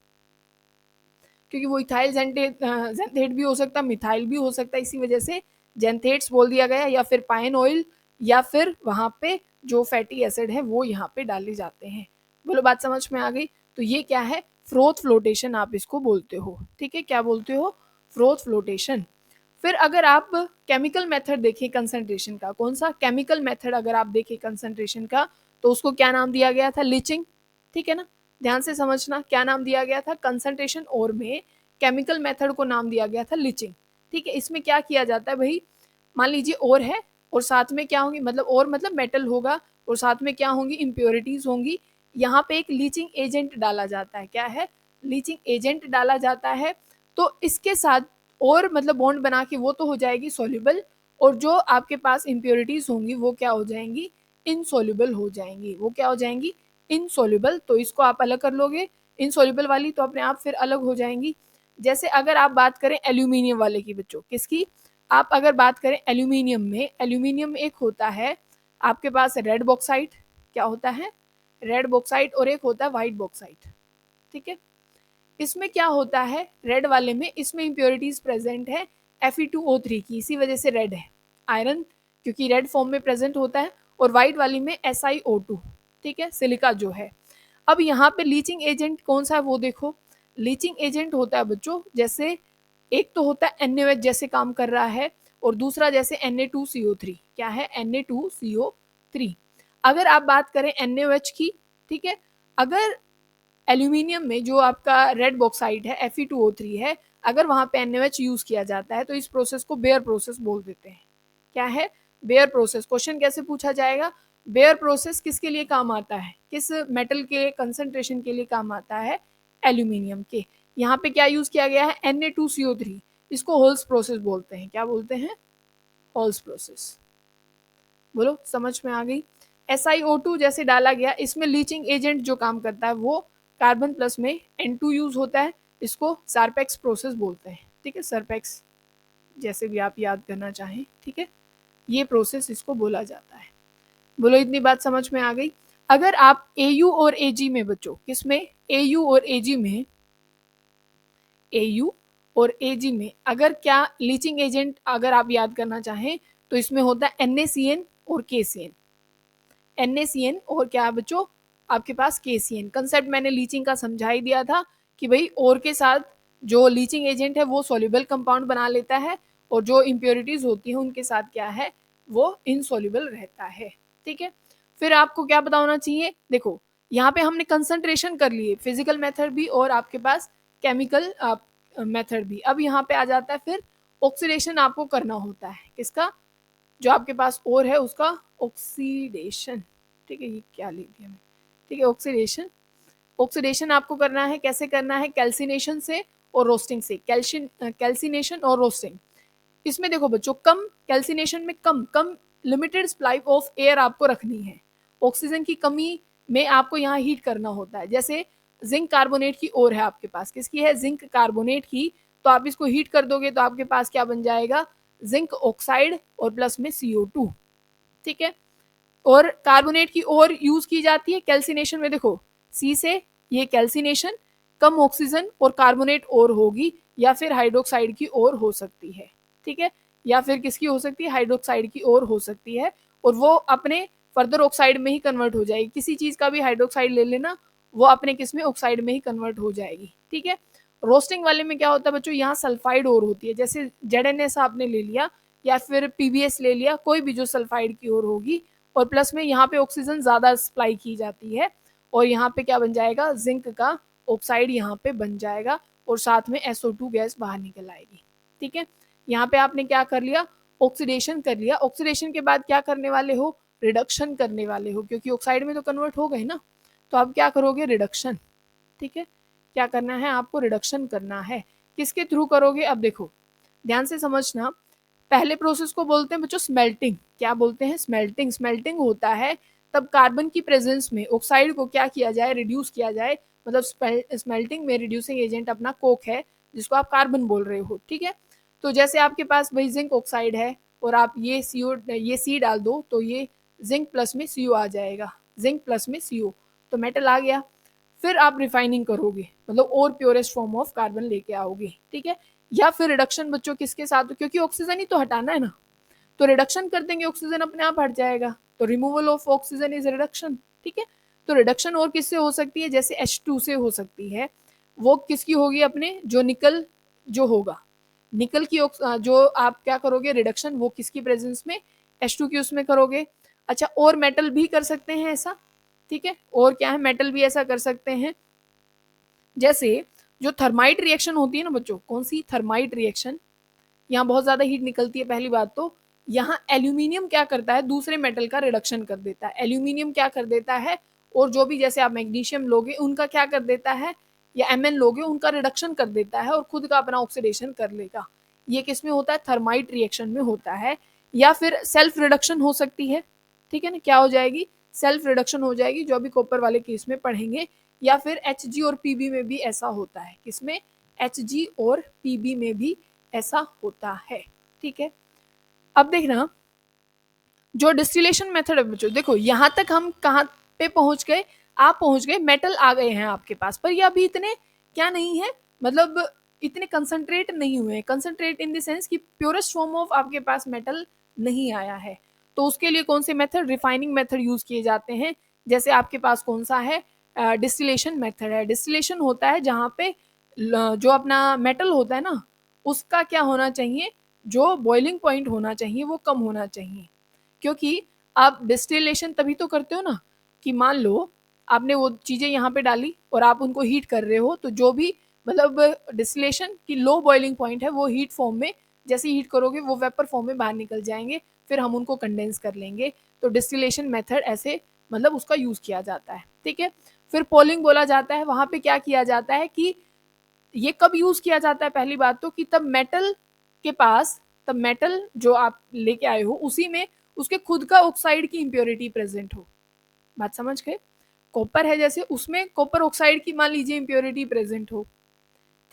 क्योंकि वो इथाइल जेंथेट भी हो सकता है, मिथाइल भी हो सकता है, इसी वजह से जेंथेट्स बोल दिया गया, या फिर पाइन ऑयल, या फिर वहां पे जो फैटी एसिड है वो यहाँ पे डाले जाते हैं। बोलो बात समझ में आ गई। तो ये क्या है, फ्रोथ फ्लोटेशन आप इसको बोलते हो, ठीक है, क्या बोलते हो, फ्रोथ फ्लोटेशन। फिर अगर आप केमिकल मेथड देखें कंसंट्रेशन का, कौन सा केमिकल मेथड अगर आप देखें कंसंट्रेशन का, तो उसको क्या नाम दिया गया था, लीचिंग, ठीक है ना। ध्यान से समझना, क्या नाम दिया गया था, कंसंट्रेशन और में केमिकल मेथड को नाम दिया गया था लीचिंग, ठीक है। इसमें क्या किया जाता है भाई, मान लीजिए और है, और साथ में क्या होंगी, मतलब और मतलब मेटल होगा, और साथ में क्या होंगी, इम्प्योरिटीज होंगी। यहाँ पे एक लीचिंग एजेंट डाला जाता है, क्या है, लीचिंग एजेंट डाला जाता है। तो इसके साथ और मतलब बॉन्ड बना के वो तो हो जाएगी सॉल्युबल, और जो आपके पास इम्प्योरिटीज होंगी वो क्या हो जाएंगी, इनसॉल्युबल हो जाएंगी। वो क्या हो जाएंगी, इनसॉल्युबल। तो इसको आप अलग कर लोगे, इनसॉल्युबल वाली तो अपने आप फिर अलग हो जाएंगी। जैसे अगर आप बात करें एल्यूमिनियम वाले की बच्चों, किसकी, आप अगर बात करें एल्यूमिनियम में, एल्यूमिनियम एक होता है आपके पास रेड बॉक्साइट, क्या होता है, रेड बॉक्साइट, और एक होता है व्हाइट बॉक्साइट, ठीक है। इसमें क्या होता है, रेड वाले में इसमें इम्प्योरिटीज प्रेजेंट है Fe2O3 की, इसी वजह से रेड है, आयरन क्योंकि रेड फॉर्म में प्रेजेंट होता है। और व्हाइट वाली में SiO2, ठीक है, सिलिका जो है। अब यहाँ पे लीचिंग एजेंट कौन सा है वो देखो, लीचिंग एजेंट होता है बच्चों, जैसे एक तो होता है NaOH जैसे काम कर रहा है, और दूसरा जैसे Na2CO3, क्या है, Na2CO3। अगर आप बात करें NaOH की, ठीक है, अगर एल्यूमिनियम में जो आपका रेड बॉक्साइड है Fe2O3 है, अगर वहाँ पे NaOH यूज़ किया जाता है तो इस प्रोसेस को बेयर प्रोसेस बोल देते हैं। क्या है? Bear process. क्वेश्चन कैसे पूछा जाएगा? बेयर प्रोसेस किसके लिए काम आता है, किस मेटल के कंसंट्रेशन के लिए काम आता है? एल्यूमिनियम के। यहाँ पे क्या यूज़ किया गया है? Na2CO3। इसको होल्स प्रोसेस बोलते हैं। क्या बोलते हैं? Holes process. बोलो, समझ में आ गई? SiO2 जैसे डाला गया, इसमें लीचिंग एजेंट जो काम करता है वो कार्बन प्लस में N2 यूज होता है, इसको सारपेक्स प्रोसेस बोलते हैं। ठीक है, सरपेक्स जैसे भी आप याद करना चाहें। ठीक है, ये प्रोसेस इसको बोला जाता है। बोलो, इतनी बात समझ में आ गई? अगर आप AU और AG में बच्चों, किसमें? AU और AG में, AU और AG में अगर क्या लीचिंग एजेंट अगर आप याद करना चाहें तो इसमें होता है NaCN और KCN। NaCN और क्या बच्चों? आपके पास KCN। कंसेप्ट मैंने लीचिंग का समझा ही दिया था कि भाई और के साथ जो लीचिंग एजेंट है वो सॉल्युबल कंपाउंड बना लेता है और जो इम्प्योरिटीज होती हैं उनके साथ क्या है, वो इनसॉल्युबल रहता है। ठीक है, फिर आपको क्या पता होना चाहिए? देखो, यहाँ पे हमने कंसंट्रेशन कर लिए, फिजिकल मेथड भी और आपके पास केमिकल मेथड भी। अब यहाँ पे आ जाता है फिर ऑक्सीडेशन आपको करना होता है। किसका? जो आपके पास और है उसका ऑक्सीडेशन। ठीक है, ये क्या लिख दिया मैं? ठीक है, ऑक्सीडेशन। ऑक्सीडेशन आपको करना है, कैसे करना है? कैल्सिनेशन से और रोस्टिंग से। कैल्सिनेशन और रोस्टिंग। इसमें देखो बच्चों, कम कैल्सिनेशन में कम कम लिमिटेड सप्लाई ऑफ एयर आपको रखनी है। ऑक्सीजन की कमी में आपको यहाँ हीट करना होता है। जैसे जिंक कार्बोनेट की और है आपके पास, किसकी है? जिंक कार्बोनेट की। तो आप इसको हीट कर दोगे तो आपके पास क्या बन जाएगा? जिंक ऑक्साइड और प्लस में CO2। ठीक है, और कार्बोनेट की और यूज की जाती है कैल्सिनेशन में। देखो, सी से ये कैल्सिनेशन, कम ऑक्सीजन और कार्बोनेट और होगी, या फिर हाइड्रोक्साइड की और हो सकती है। ठीक है, या फिर किसकी हो सकती है? हाइड्रोक्साइड की और हो सकती है, और वो अपने फर्दर ऑक्साइड में ही कन्वर्ट हो जाएगी। किसी चीज का भी हाइड्रोक्साइड ले लेना, वो अपने किस में? ऑक्साइड में ही कन्वर्ट हो जाएगी। ठीक है, रोस्टिंग वाले में क्या होता है बच्चों? यहाँ सल्फाइड और होती है। जैसे ZnS आपने ले लिया या फिर PbS ले लिया, कोई भी जो सल्फाइड की और होगी, और प्लस में यहाँ पे ऑक्सीजन ज़्यादा सप्लाई की जाती है, और यहाँ पे क्या बन जाएगा? जिंक का ऑक्साइड यहाँ पे बन जाएगा, और साथ में SO2 गैस बाहर निकल आएगी। ठीक है, यहाँ पे आपने क्या कर लिया? ऑक्सीडेशन कर लिया। ऑक्सीडेशन के बाद क्या करने वाले हो? रिडक्शन करने वाले हो, क्योंकि ऑक्साइड में तो कन्वर्ट हो गए ना, तो आप क्या करोगे? रिडक्शन। ठीक है, क्या करना है आपको? रिडक्शन करना है। किसके थ्रू करोगे? अब देखो, ध्यान से समझना। पहले प्रोसेस को बोलते हैं बच्चों स्मेल्टिंग। क्या बोलते हैं? स्मेल्टिंग। स्मेल्टिंग होता है तब कार्बन की प्रेजेंस में ऑक्साइड को क्या किया जाए? रिड्यूस किया जाए। मतलब स्मेल्टिंग में रिड्यूसिंग एजेंट अपना कोक है, जिसको आप कार्बन बोल रहे हो। ठीक है, तो जैसे आपके पास भाई जिंक ऑक्साइड है और आप ये C डाल दो तो ये जिंक प्लस में CO आ जाएगा। जिंक प्लस में CO, तो मेटल आ गया। फिर आप रिफाइनिंग करोगे, मतलब और प्योरेस्ट फॉर्म ऑफ कार्बन लेके आओगे। ठीक है, या फिर रिडक्शन बच्चों किसके साथ? क्योंकि ऑक्सीजन ही तो हटाना है ना, तो रिडक्शन कर देंगे, ऑक्सीजन अपने आप हट जाएगा। तो removal of oxygen is reduction. ठीक है, तो रिडक्शन और किससे हो सकती है? जैसे H2 से हो सकती है। वो किसकी होगी? अपने जो निकल जो होगा, निकल की जो आप क्या करोगे? रिडक्शन, वो किसकी प्रेजेंस में? H2 की उसमें करोगे। अच्छा, और मेटल भी कर सकते हैं ऐसा। ठीक है, और क्या है? मेटल भी ऐसा कर सकते हैं। जैसे जो थर्माइट रिएक्शन होती है ना बच्चों, कौन सी? Thermite reaction. यहाँ बहुत ज्यादा हीट निकलती है। पहली बात तो यहाँ एल्यूमिनियम क्या करता है? दूसरे मेटल का रिडक्शन कर देता है। एल्यूमिनियम क्या कर देता है? और जो भी जैसे आप मैग्नीशियम लोगे उनका क्या कर देता है, या Mn लोगे उनका रिडक्शन कर देता है और खुद का अपना ऑक्सीडेशन कर लेगा। ये किस में होता है? थर्माइट रिएक्शन में होता है। या फिर सेल्फ रिडक्शन हो सकती है। ठीक है ना, क्या हो जाएगी? सेल्फ रिडक्शन हो जाएगी, जो अभी कॉपर वाले केस में पढ़ेंगे। या फिर Hg और Pb में भी ऐसा होता है। किसमें? Hg और Pb में भी ऐसा होता है। ठीक है, अब देखना जो डिस्टिलेशन मेथड है बच्चों, देखो यहाँ तक हम कहाँ पे पहुंच गए? आप पहुंच गए, मेटल आ गए हैं आपके पास, पर ये अभी इतने क्या नहीं है, मतलब इतने कंसंट्रेट नहीं हुए। कंसंट्रेट इन द सेंस कि प्योरेस्ट फॉर्म ऑफ आपके पास मेटल नहीं आया है। तो उसके लिए कौन से मेथड? रिफाइनिंग मेथड यूज किए जाते हैं। जैसे आपके पास कौन सा है? डिस्टिलेशन मेथड है। डिस्टिलेशन होता है जहाँ पे जो अपना मेटल होता है ना, उसका क्या होना चाहिए? जो बॉइलिंग पॉइंट होना चाहिए वो कम होना चाहिए। क्योंकि आप डिस्टिलेशन तभी तो करते हो ना, कि मान लो आपने वो चीज़ें यहाँ पे डाली और आप उनको हीट कर रहे हो, तो जो भी मतलब डिस्टिलेशन की लो बॉइलिंग पॉइंट है वो हीट फॉर्म में, जैसे हीट करोगे वो वेपर फॉर्म में बाहर निकल जाएंगे, फिर हम उनको कंडेंस कर लेंगे। तो डिस्टिलेशन मेथड ऐसे मतलब उसका यूज़ किया जाता है, ठीक है। फिर पोलिंग बोला जाता है, वहाँ पे क्या किया जाता है कि ये कब यूज़ किया जाता है, पहली बात तो कि तब मेटल के पास, तब मेटल जो आप लेके आए हो उसी में उसके खुद का ऑक्साइड की इम्प्योरिटी प्रेजेंट हो। बात समझ गए? कॉपर है जैसे, उसमें कॉपर ऑक्साइड की मान लीजिए इम्प्योरिटी प्रेजेंट हो,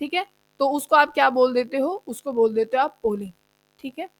ठीक है, तो उसको आप क्या बोल देते हो, उसको बोल देते हो आप पोलिंग, ठीक है।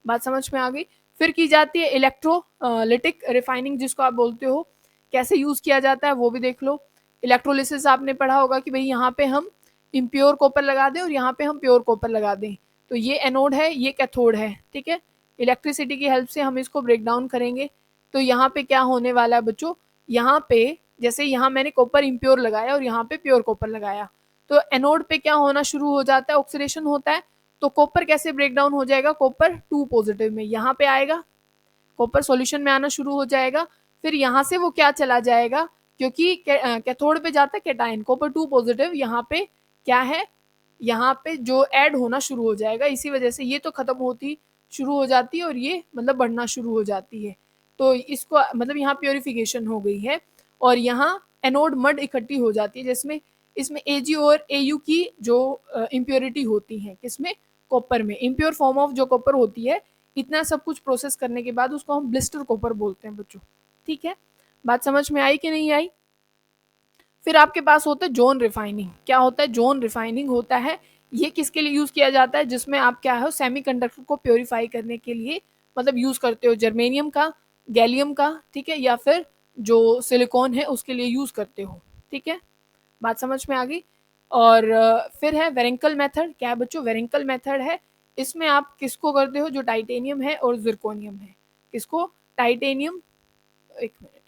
बात समझ में आ गई। फिर की जाती है इलेक्ट्रोलिटिक रिफाइनिंग, जिसको आप बोलते हो। कैसे यूज किया जाता है वो भी देख लो। इलेक्ट्रोलिसिस आपने पढ़ा होगा कि भाई यहाँ पे हम इम्प्योर कॉपर लगा दें और यहाँ पे हम प्योर कॉपर लगा दें, तो ये एनोड है, ये कैथोड है, ठीक है। इलेक्ट्रिसिटी की हेल्प से हम इसको ब्रेक डाउन करेंगे। तो यहाँ पे क्या होने वाला है बच्चों, यहाँ पे जैसे यहाँ मैंने कॉपर इम्प्योर लगाया और यहाँ पे प्योर कॉपर लगाया, तो एनोड पे क्या होना शुरू हो जाता है, ऑक्सीडेशन होता है। तो कॉपर कैसे ब्रेक डाउन हो जाएगा, कॉपर 2 पॉजिटिव में यहाँ पे आएगा, कॉपर सॉल्यूशन में आना शुरू हो जाएगा। फिर यहाँ से वो क्या चला जाएगा, क्योंकि कैथोड पे जाता है कैटायन, कॉपर 2 पॉजिटिव यहाँ पे क्या है, यहाँ पे जो ऐड होना शुरू हो जाएगा, इसी वजह से ये तो खत्म होती शुरू हो जाती है और ये मतलब बढ़ना शुरू हो जाती है। तो इसको मतलब यहाँ प्योरिफिकेशन हो गई है और यहाँ एनोड मड इकट्ठी हो जाती है, जिसमें इसमें एजी और एयू की जो इम्प्योरिटी होती है, किसमें, कॉपर में, इम्प्योर फॉर्म ऑफ जो कॉपर होती है। इतना सब कुछ प्रोसेस करने के बाद उसको हम ब्लिस्टर कॉपर बोलते हैं बच्चों, ठीक है। बात समझ में आई कि नहीं आई? फिर आपके पास होता है जोन रिफाइनिंग। क्या होता है, जोन रिफाइनिंग होता है, ये किसके लिए यूज किया जाता है, जिसमें आप क्या है सेमीकंडक्टर को प्योरीफाई करने के लिए मतलब यूज करते हो, जर्मेनियम का, गैलियम का, ठीक है, या फिर जो सिलिकॉन है उसके लिए यूज करते हो, ठीक है। बात समझ में आ गई। और फिर है वेरेंकल मेथड। क्या है बच्चों, वेरेंकल मेथड है, इसमें आप किसको करते हो, जो टाइटेनियम है और जिरकोनियम है, किसको, टाइटेनियम, एक मिनट,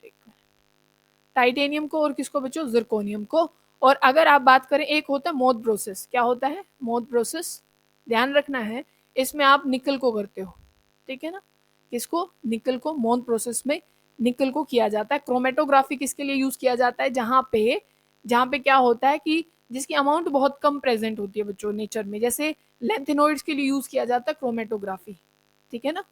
टाइटेनियम को, और किसको बच्चों, जिरकोनियम को। और अगर आप बात करें, एक होता है मोथ प्रोसेस। क्या होता है, मोथ प्रोसेस, ध्यान रखना है, इसमें आप निकल को करते हो, ठीक है ना, किसको, निकल को, मोथ प्रोसेस में निकल को किया जाता है। क्रोमेटोग्राफी किसके लिए यूज किया जाता है, जहाँ पे क्या होता है कि जिसकी अमाउंट बहुत कम प्रेजेंट होती है बच्चों नेचर में, जैसे लेंथेनोइड्स के लिए यूज किया जाता है क्रोमेटोग्राफी, ठीक है ना।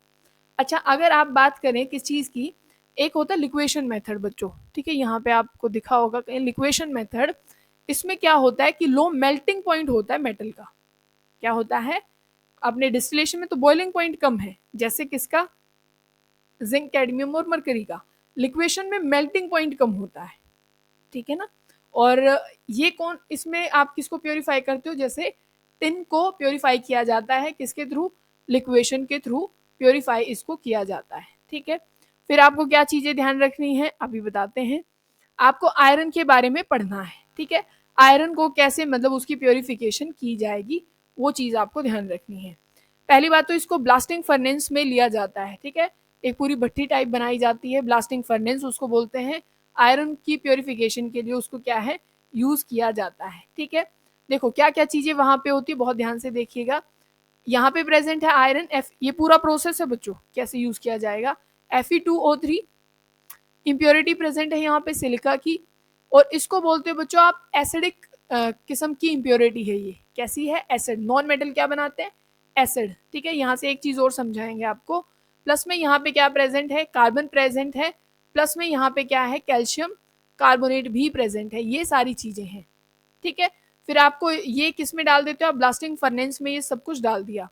अच्छा, अगर आप बात करें किस चीज़ की, एक होता है लिक्वेशन मेथड बच्चों, ठीक है, यहाँ पे आपको दिखा होगा कहीं लिक्वेशन मेथड। इसमें क्या होता है कि लो मेल्टिंग पॉइंट होता है मेटल का। क्या होता है, अपने डिस्टिलेशन में तो बॉइलिंग पॉइंट कम है, जैसे किसका, जिंक, कैडमियम और मरकरी का। लिक्वेशन में मेल्टिंग पॉइंट कम होता है, ठीक है ना। और ये कौन, इसमें आप किसको प्योरीफाई करते हो, जैसे टिन को प्योरीफाई किया जाता है, किसके थ्रू, लिक्वेशन के थ्रू प्योरीफाई इसको किया जाता है, ठीक है। फिर आपको क्या चीजें ध्यान रखनी है अभी बताते हैं। आपको आयरन के बारे में पढ़ना है, ठीक है, आयरन को कैसे मतलब उसकी प्योरीफिकेशन की जाएगी, वो चीज आपको ध्यान रखनी है। पहली बात तो इसको ब्लास्टिंग फर्नेस में लिया जाता है, ठीक है, एक पूरी भट्टी टाइप बनाई जाती है, ब्लास्टिंग फर्नेस उसको बोलते हैं। आयरन की प्योरीफिकेशन के लिए उसको क्या है, यूज किया जाता है, ठीक है। देखो क्या क्या चीजें वहां पे होती है, बहुत ध्यान से देखिएगा। यहाँ पे प्रेजेंट है आयरन एफ, ये पूरा प्रोसेस है बच्चों, कैसे यूज किया जाएगा, Fe2O3, इम्प्योरिटी प्रेजेंट है यहाँ पे सिलिका की, और इसको बोलते हो बच्चों आप एसिडिक किस्म की इम्प्योरिटी है, ये कैसी है, एसिड। नॉन मेटल क्या बनाते हैं, एसिड, ठीक है। यहाँ से एक चीज और समझाएंगे आपको। प्लस में यहाँ पे क्या प्रेजेंट है, कार्बन प्रेजेंट है, प्लस में यहाँ पे क्या है, कैल्शियम कार्बोनेट भी प्रेजेंट है, ये सारी चीजें हैं, ठीक है। फिर आपको ये किस में डाल देते हो आप, ब्लास्टिंग फर्नेस में ये सब कुछ डाल दिया,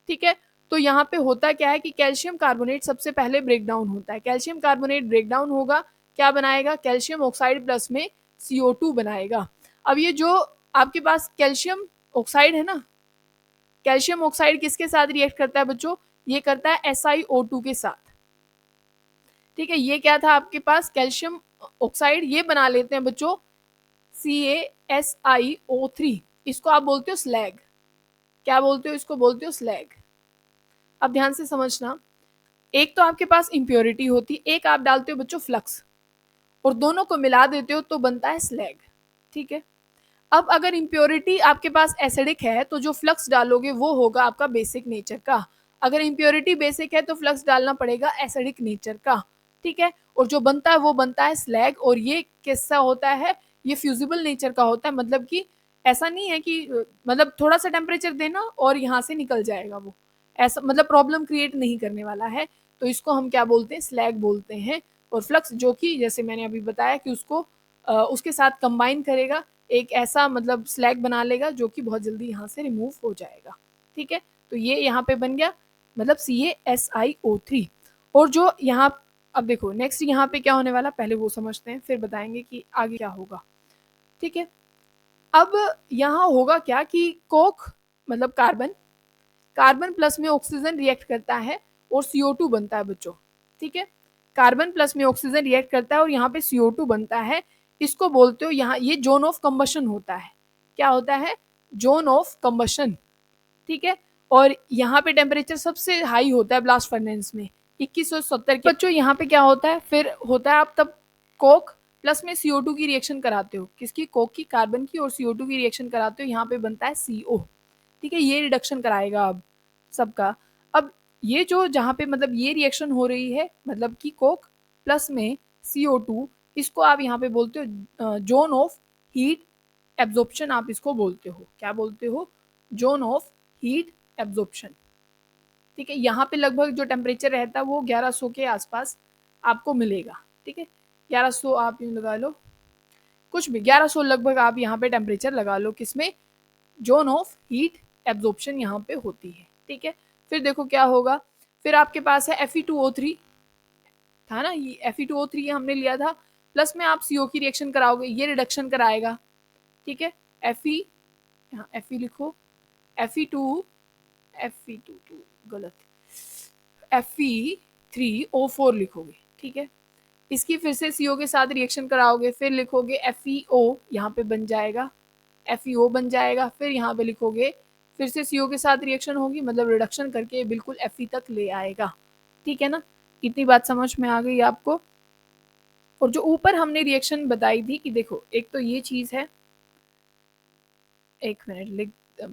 ठीक है। तो यहाँ पे होता क्या है कि कैल्शियम कार्बोनेट सबसे पहले ब्रेक डाउन होता है, कैल्शियम कार्बोनेट ब्रेक डाउन होगा, क्या बनाएगा, कैल्शियम ऑक्साइड प्लस में CO2 बनाएगा। अब ये जो आपके पास कैल्शियम ऑक्साइड है ना, कैल्शियम ऑक्साइड किसके साथ रिएक्ट करता है बच्चों, ये करता है SiO2 के साथ, ठीक है। ये क्या था आपके पास, कैल्शियम ऑक्साइड, ये बना लेते हैं बच्चों CaSiO3, इसको आप बोलते हो स्लैग। क्या बोलते हो, इसको बोलते हो स्लैग। अब ध्यान से समझना, एक तो आपके पास इम्प्योरिटी होती, एक आप डालते हो बच्चों फ्लक्स, और दोनों को मिला देते हो तो बनता है स्लैग, ठीक है। अब अगर इम्प्योरिटी आपके पास एसिडिक है तो जो फ्लक्स डालोगे वो होगा आपका बेसिक नेचर का, अगर इम्प्योरिटी बेसिक है तो फ्लक्स डालना पड़ेगा एसिडिक नेचर का, ठीक है। और जो बनता है वो बनता है स्लैग। और ये कैसा होता है, ये फ्यूजिबल नेचर का होता है, मतलब कि ऐसा नहीं है कि मतलब थोड़ा सा टेम्परेचर देना और यहाँ से निकल जाएगा वो, ऐसा मतलब प्रॉब्लम क्रिएट नहीं करने वाला है। तो इसको हम क्या बोलते हैं, स्लैग बोलते हैं। और फ्लक्स जो कि जैसे मैंने अभी बताया कि उसको उसके साथ कंबाइन करेगा, एक ऐसा मतलब स्लैग बना लेगा जो कि बहुत जल्दी यहाँ से रिमूव हो जाएगा। ठीक है, तो ये यहाँ पे बन गया मतलब CaSiO3। और जो यहाँ, अब देखो नेक्स्ट यहाँ पे क्या होने वाला, पहले वो समझते हैं फिर बताएंगे कि आगे क्या होगा। ठीक है, अब यहाँ होगा क्या कि कोक मतलब कार्बन, कार्बन प्लस में ऑक्सीजन रिएक्ट करता है और CO2 बनता है बच्चों। ठीक है, कार्बन प्लस में ऑक्सीजन रिएक्ट करता है और यहाँ पे CO2 बनता है। इसको बोलते हो यहाँ, ये जोन ऑफ कंबशन होता है। क्या होता है, जोन ऑफ कंबशन। ठीक है, और यहाँ पे टेम्परेचर सबसे हाई होता है ब्लास्ट फर्नेस में 2170 के। बच्चों यहाँ पे क्या होता है, फिर होता है आप तब कोक प्लस में CO2 की रिएक्शन कराते हो, किसकी, कोक की, कार्बन की, और CO2 की रिएक्शन कराते हो, यहाँ पे बनता है CO। ठीक है, ये रिडक्शन कराएगा अब सबका। अब ये जो जहाँ पे मतलब ये रिएक्शन हो रही है मतलब कि कोक प्लस में CO2, इसको आप यहाँ पे बोलते हो जोन ऑफ हीट एब्जॉर्प्शन, आप इसको बोलते हो, क्या बोलते हो, जोन ऑफ हीट एब्जॉर्प्शन। ठीक है, यहाँ पे लगभग जो टेम्परेचर रहता है वो 1100 के आसपास आपको मिलेगा। ठीक है, 1100 आप यूँ लगा लो, कुछ भी 1100 लगभग आप यहाँ पे टेम्परेचर लगा लो, किसमें, जोन ऑफ हीट एब्जॉर्प्शन यहाँ पे होती है। ठीक है, फिर देखो क्या होगा, फिर आपके पास है Fe2O3 था ना, ये Fe2O3 हमने लिया था, प्लस में आप CO की रिएक्शन कराओगे, ये रिडक्शन कराएगा। ठीक है, Fe, यहाँ Fe लिखो, Fe2, Fe2 गलत, Fe3O4 लिखोगे। ठीक है, इसकी फिर से CO के साथ रिएक्शन कराओगे, फिर लिखोगे FeO, यहाँ पे बन जाएगा, FeO बन जाएगा, फिर यहाँ पे लिखोगे, फिर से CO के साथ रिएक्शन होगी, मतलब रिडक्शन करके बिल्कुल Fe तक ले आएगा। ठीक है ना, इतनी बात समझ में आ गई आपको। और जो ऊपर हमने रिएक्शन बताई थी कि देखो एक तो ये चीज़ है, एक मिनट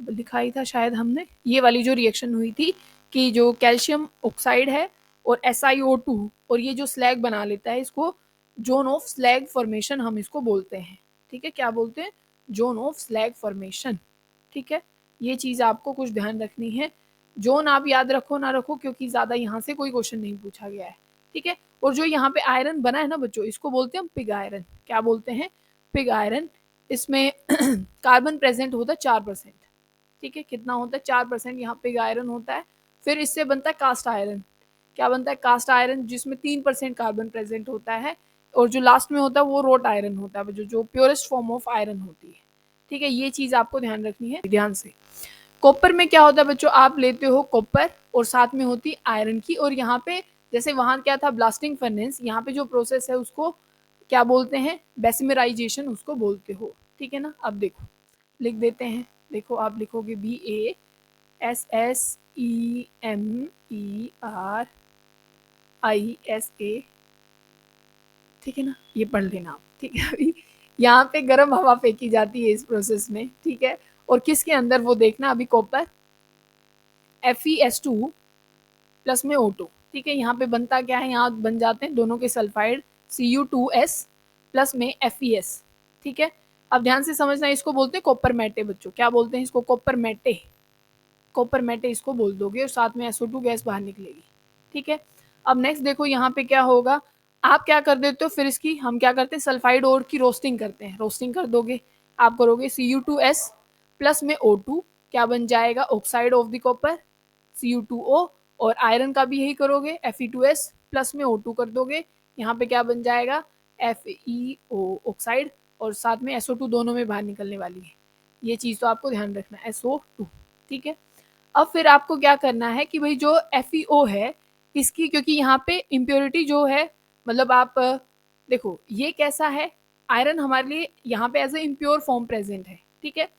लिखाई था शायद हमने, ये वाली जो रिएक्शन हुई थी कि जो कैल्शियम ऑक्साइड है और SiO2 और ये जो स्लैग बना लेता है, इसको जोन ऑफ स्लैग फॉर्मेशन हम इसको बोलते हैं। ठीक है, क्या बोलते हैं, जोन ऑफ स्लैग फॉर्मेशन। ठीक है, ये चीज़ आपको कुछ ध्यान रखनी है, जोन आप याद रखो ना रखो क्योंकि ज़्यादा यहाँ से कोई क्वेश्चन नहीं पूछा गया है। ठीक है, और जो यहाँ पे आयरन बना है ना बच्चों, इसको बोलते हैं हम पिग आयरन। क्या बोलते हैं, पिग आयरन। इसमें कार्बन प्रेजेंट होता है 4%। ठीक है, कितना होता है, 4% यहाँ पिग आयरन होता है। फिर इससे बनता है कास्ट आयरन। क्या बनता है, कास्ट आयरन, जिसमें 3% कार्बन प्रेजेंट होता है। और जो लास्ट में होता है वो रोट आयरन होता है, जो प्योरेस्ट फॉर्म ऑफ आयरन होती है। ठीक है, ये चीज़ आपको ध्यान रखनी है ध्यान से। कॉपर में क्या होता है बच्चों, आप लेते हो कॉपर और साथ में होती आयरन की, और यहाँ पे जैसे वहाँ क्या था ब्लास्टिंग फर्नेस, यहाँ पे जो प्रोसेस है उसको क्या बोलते हैं, बेसिमराइजेशन उसको बोलते हो। ठीक है ना, अब देखो लिख देते हैं, देखो आप लिखोगे BASSEMERISA। ठीक है ना, ये पढ़ लेना आप। ठीक है, अभी यहाँ पे गर्म हवा फेंकी जाती है इस प्रोसेस में। ठीक है, और किसके अंदर वो देखना, अभी कॉपर FeS2 प्लस में O2। ठीक है, यहाँ पे बनता क्या है, यहाँ बन जाते हैं दोनों के सल्फाइड Cu2S प्लस में FeS। ठीक है, अब ध्यान से समझना, इसको बोलते हैं कॉपर मैटे बच्चों। क्या बोलते हैं इसको, कॉपर मैटे, कॉपर मैटे इसको बोल दोगे, और साथ में SO2 गैस बाहर निकलेगी। ठीक है, अब नेक्स्ट देखो यहाँ पे क्या होगा, आप क्या कर देते हो, फिर इसकी हम क्या करते हैं, सल्फाइड और की रोस्टिंग करते हैं, रोस्टिंग कर दोगे, आप करोगे Cu2S प्लस में O2, क्या बन जाएगा, oxide of the copper Cu2O, और आयरन का भी यही करोगे, Fe2S प्लस में O2 कर दोगे, यहाँ पे क्या बन जाएगा, FeO ऑक्साइड, और साथ में SO2 दोनों में बाहर निकलने वाली है। ये चीज़ तो आपको ध्यान रखना है, SO2। ठीक है, अब फिर आपको क्या करना है कि भाई जो FeO है इसकी, क्योंकि यहाँ पे इम्प्योरिटी जो है, मतलब आप देखो ये कैसा है, आयरन हमारे लिए यहाँ पे as a impure form present है। ठीक है,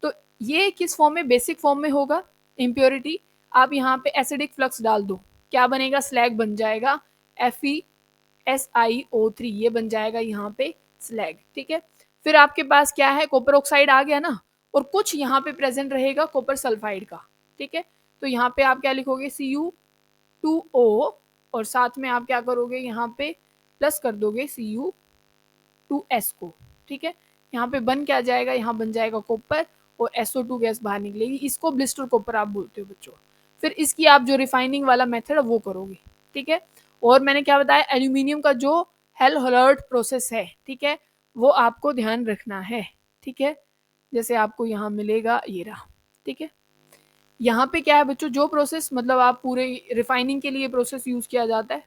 तो ये किस फॉर्म में, बेसिक फॉर्म में होगा इम्प्योरिटी, आप यहाँ पे एसिडिक फ्लक्स डाल दो, क्या बनेगा, स्लैग बन जाएगा, FeSiO3, ये बन जाएगा यहाँ पे स्लैग। ठीक है, फिर आपके पास क्या है, कॉपर ऑक्साइड आ गया ना, और कुछ यहाँ पे प्रेजेंट रहेगा कॉपर सल्फाइड का। ठीक है, तो यहाँ पे आप क्या लिखोगे, Cu2O, और साथ में आप क्या करोगे यहाँ पे प्लस कर दोगे Cu2S को, ठीक है। यहाँ पे बन क्या जाएगा, यहाँ बन जाएगा कॉपर और SO2 गैस बाहर निकलेगी, इसको ब्लिस्टर कॉपर आप बोलते हो बच्चों। फिर इसकी आप जो रिफाइनिंग वाला मेथड है वो करोगे, ठीक है। और मैंने क्या बताया, एल्यूमिनियम का जो हेल हलर्ट प्रोसेस है, ठीक है, वो आपको ध्यान रखना है, ठीक है। जैसे आपको यहाँ मिलेगा ये रहा, ठीक है। यहाँ पे क्या है बच्चों, जो प्रोसेस मतलब आप पूरे रिफाइनिंग के लिए प्रोसेस यूज किया जाता है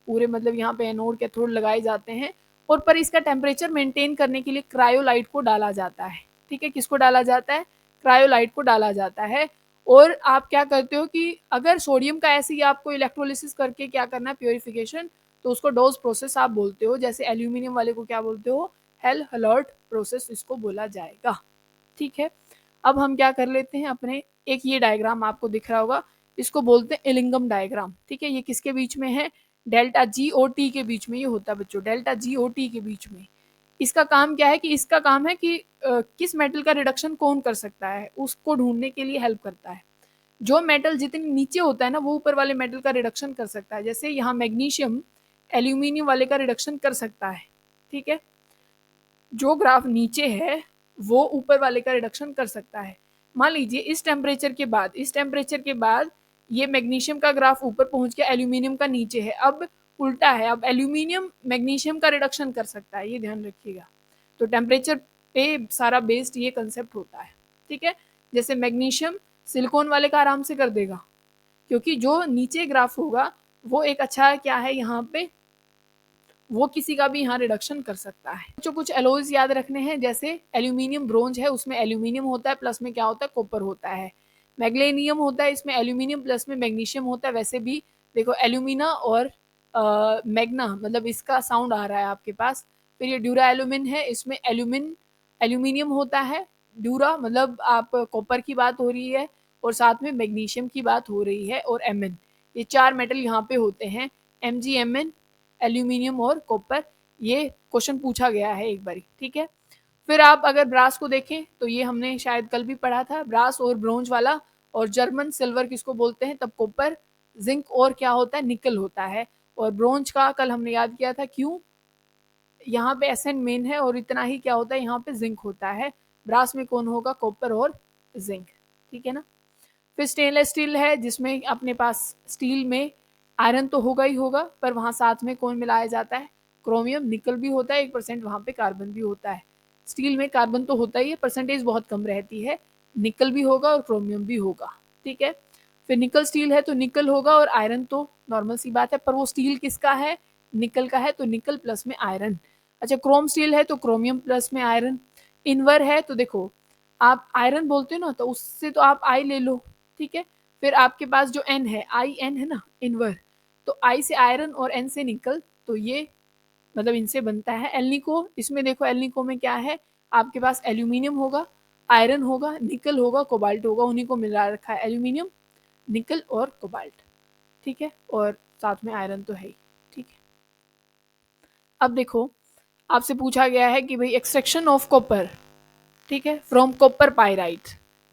पूरे, मतलब यहाँ पे एनोड कैथोड लगाए जाते हैं, और पर इसका टेम्परेचर मेंटेन करने के लिए क्रायोलाइट को डाला जाता है, ठीक है। किसको डाला जाता है, क्रायोलाइट को डाला जाता है। और आप क्या करते हो कि अगर सोडियम का ऐसे ही आपको इलेक्ट्रोलिसिस करके क्या करना है, प्योरिफिकेशन, तो उसको डोज प्रोसेस आप बोलते हो। जैसे एल्यूमिनियम वाले को क्या बोलते हो, हेल हलर्ट प्रोसेस इसको बोला जाएगा, ठीक है। अब हम क्या कर लेते हैं अपने, एक ये डायग्राम आपको दिख रहा होगा, इसको बोलते हैं इलिंगम डायग्राम, ठीक है। ये किसके बीच में है, डेल्टा जी और टी के बीच में ये होता है बच्चों, डेल्टा जी और टी के बीच में। इसका काम क्या है कि इसका काम है कि किस मेटल का रिडक्शन कौन कर सकता है, उसको ढूंढने के लिए हेल्प करता है। जो मेटल जितने नीचे होता है ना, वो ऊपर वाले मेटल का रिडक्शन कर सकता है। जैसे यहाँ मैग्नीशियम एल्यूमिनियम वाले का रिडक्शन कर सकता है, ठीक है। जो ग्राफ नीचे है वो ऊपर वाले का रिडक्शन कर सकता है। मान लीजिए इस टेम्परेचर के बाद ये मैग्नीशियम का ग्राफ ऊपर पहुंच गया, एल्यूमिनियम का नीचे है। अब उल्टा है, अब एल्यूमिनियम मैग्नीशियम का रिडक्शन कर सकता है, ये ध्यान रखिएगा। तो टेम्परेचर पे सारा बेस्ड ये कंसेप्ट होता है, ठीक है। जैसे मैग्नीशियम सिलिकॉन वाले का आराम से कर देगा, क्योंकि जो नीचे ग्राफ होगा वो एक अच्छा क्या है, यहाँ पे वो किसी का भी यहाँ रिडक्शन कर सकता है। जो कुछ एलोइज याद रखने हैं, जैसे एल्यूमिनियम ब्रोंज है, उसमें एल्यूमिनियम होता है, प्लस में क्या होता है, कॉपर होता है। मैग्नीशियम होता है, इसमें एल्यूमिनियम प्लस में मैग्नीशियम होता है। वैसे भी देखो एल्यूमिना और मैग्ना, मतलब इसका साउंड आ रहा है आपके पास। फिर ये ड्यूरा एल्यूमिन है, इसमें एल्यूमिनियम होता है। ड्यूरा मतलब आप कॉपर की बात हो रही है, और साथ में मैग्नीशियम की बात हो रही है, और Mn, ये चार मेटल यहाँ पे होते हैं, Mg Mn, एल्यूमिनियम और कॉपर। ये क्वेश्चन पूछा गया है एक बारी, ठीक है। फिर आप अगर ब्रास को देखें तो ये हमने शायद कल भी पढ़ा था, ब्रास और ब्रोंज वाला। और जर्मन सिल्वर किसको बोलते हैं, तब कॉपर, जिंक और क्या होता है, निकल होता है। और ब्रोंज का कल हमने याद किया था, क्यों, यहाँ पे एसएन मेन है और इतना ही क्या होता है, यहाँ पे जिंक होता है। ब्रास में कौन होगा, कॉपर और जिंक, ठीक है ना। फिर स्टेनलेस स्टील है, जिसमें अपने पास स्टील में आयरन तो होगा ही होगा, पर वहाँ साथ में कौन मिलाया जाता है, क्रोमियम, निकल भी होता है 1% वहाँ पे, कार्बन भी होता है। स्टील में कार्बन तो होता ही है, परसेंटेज बहुत कम रहती है, निकल भी होगा और क्रोमियम भी होगा, ठीक है। फिर निकल स्टील है तो निकल होगा और आयरन तो नॉर्मल सी बात है, पर वो स्टील किसका है, निकल का है, तो निकल प्लस में आयरन। अच्छा, क्रोम स्टील है तो क्रोमियम प्लस में आयरन। इनवर है तो देखो आप आयरन बोलते हो ना, तो उससे तो आप आई ले लो, ठीक है। फिर आपके पास जो एन है, आई एन है ना, इनवर, तो आई से आयरन और एन से निकल, तो ये मतलब इनसे बनता है एल्निको। इसमें देखो एल्निको में क्या है, आपके पास एल्यूमिनियम होगा, आयरन होगा, निकल होगा, कोबाल्ट होगा, उन्हीं को मिला रखा है, एल्यूमिनियम, निकल और कोबाल्ट, ठीक है। और साथ में आयरन तो है ही, ठीक है। अब देखो आपसे पूछा गया है कि भाई एक्सट्रैक्शन ऑफ कॉपर, ठीक है, फ्रॉम कॉपर पायराइट,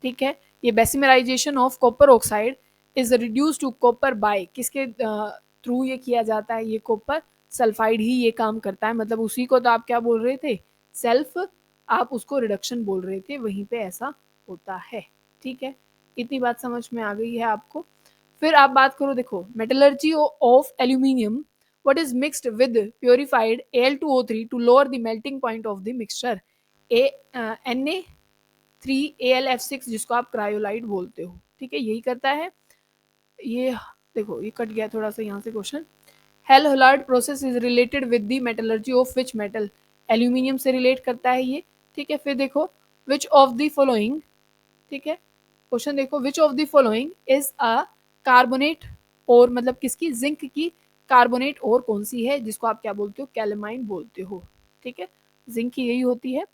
ठीक है। ये bessemerisation of copper oxide is reduce to copper by, किसके थ्रू ये किया जाता है, ये कॉपर सल्फाइड ही ये काम करता है। मतलब उसी को तो आप क्या बोल रहे थे, सेल्फ, आप उसको रिडक्शन बोल रहे थे, वहीं पे ऐसा होता है, ठीक है। इतनी बात समझ में आ गई है आपको। फिर आप बात करो, देखो metallurgy of aluminium, what is mixed with purified Al2O3 to lower the melting point of the mixture, Na3Al(F6), जिसको आप क्रायोलाइट बोलते हो, ठीक है, यही करता है ये। देखो ये कट गया थोड़ा सा यहाँ से question. Hall Heroult process is related with the metallurgy of which metal, aluminium से रिलेट करता है ये, ठीक है। फिर देखो विच ऑफ द फॉलोइंग, ठीक है, क्वेश्चन देखो, which of the following is a carbonate, और मतलब किसकी, जिंक की कार्बोनेट, और कौन सी है जिसको आप क्या बोलते हो, कैलेमाइन बोलते हो, ठीक है, जिंक की यही होती है।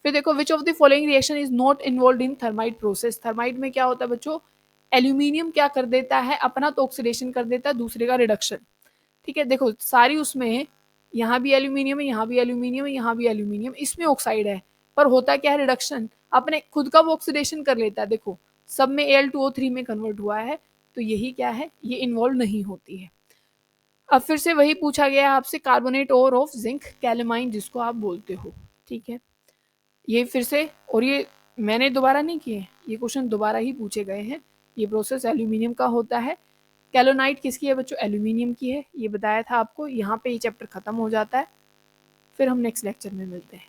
फिर देखो which of the following reaction is not involve in thermite process, thermite में क्या होता है बच्चों, एल्यूमिनियम क्या कर देता है, अपना तो ऑक्सीडेशन कर देता है, दूसरे का रिडक्शन, ठीक है। देखो सारी उसमें, यहाँ भी एल्यूमिनियम है, यहाँ भी एल्यूमिनियम है, यहाँ भी एल्यूमिनियम, इसमें ऑक्साइड है, पर होता क्या है, रिडक्शन, अपने खुद का वो ऑक्सीडेशन कर लेता है। देखो सब में Al2O3 में कन्वर्ट हुआ है, तो यही क्या है, ये इन्वॉल्व नहीं होती है। अब फिर से वही पूछा गया है आपसे, carbonate ore of zinc calamine जिसको आप बोलते हो, ठीक है। ये फिर से, और ये मैंने दोबारा नहीं किए, ये क्वेश्चन दोबारा ही पूछे गए हैं। ये प्रोसेस एल्यूमिनियम का होता है। कैलोनाइट किसकी है बच्चों? एल्यूमिनियम की है, ये बताया था आपको। यहाँ पे ये चैप्टर खत्म हो जाता है, फिर हम नेक्स्ट लेक्चर में मिलते हैं।